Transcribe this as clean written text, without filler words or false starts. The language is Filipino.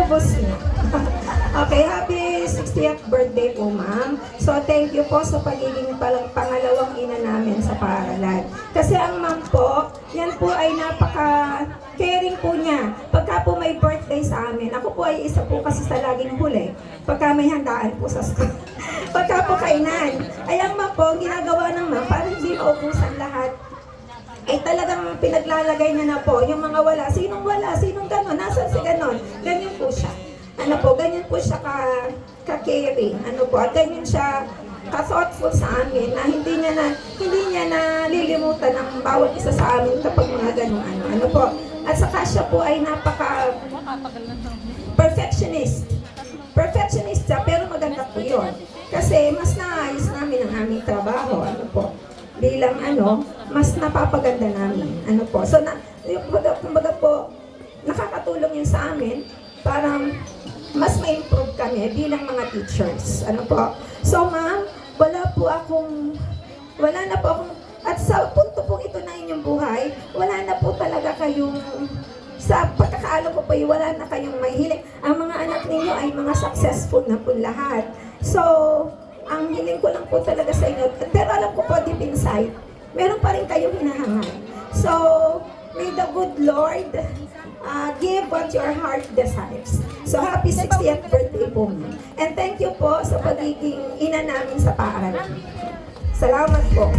inubos niyo. Okay, happy 60th birthday po, ma'am. So, thank you po sa pagiging pangalawang ina namin sa paaralan. Kasi ang ma'am po, yan po ay napaka-caring po niya. Pagka po may birthday sa amin, ako po ay isa po kasi sa laging huli. Pagka may handaan po sa school. Pagka po kainan. Ay ang ma'am po, ginagawa ng ma'am, para hindi maubusan lahat, ay talagang pinaglalagay niya na po yung mga wala, sinong gano'n, nasan si gano'n, ganyan po siya. Ano po, ganyan po siya ka-caring, ano po, at ganyan siya ka-thoughtful sa amin na hindi niya nalilimutan ng bawat isa sa amin kapag mga ganung ano po. At saka siya po ay perfectionist siya, pero maganda po yun. Kasi mas naayos namin ang aming trabaho, ano po, bilang mas napapaganda namin, ano po. So, kumbaga po, nakakatulong yun sa amin para mas ma-improve kami bilang mga teachers, ano po. So, ma'am, wala na po akong, at sa punto pong ito na inyong buhay, wala na po talaga kayong, sa pagkakaalam ko po, wala na kayong mahihiling. Ang mga anak ninyo ay mga successful na po lahat. So, ang hiling ko lang po talaga sa inyo, pero alam ko po deep inside, meron pa rin kayong hinahangad. So, may the good Lord give what your heart desires. So, happy 60th birthday po, ma'am. And thank you po sa pagiging ina namin sa paaralan. Salamat po.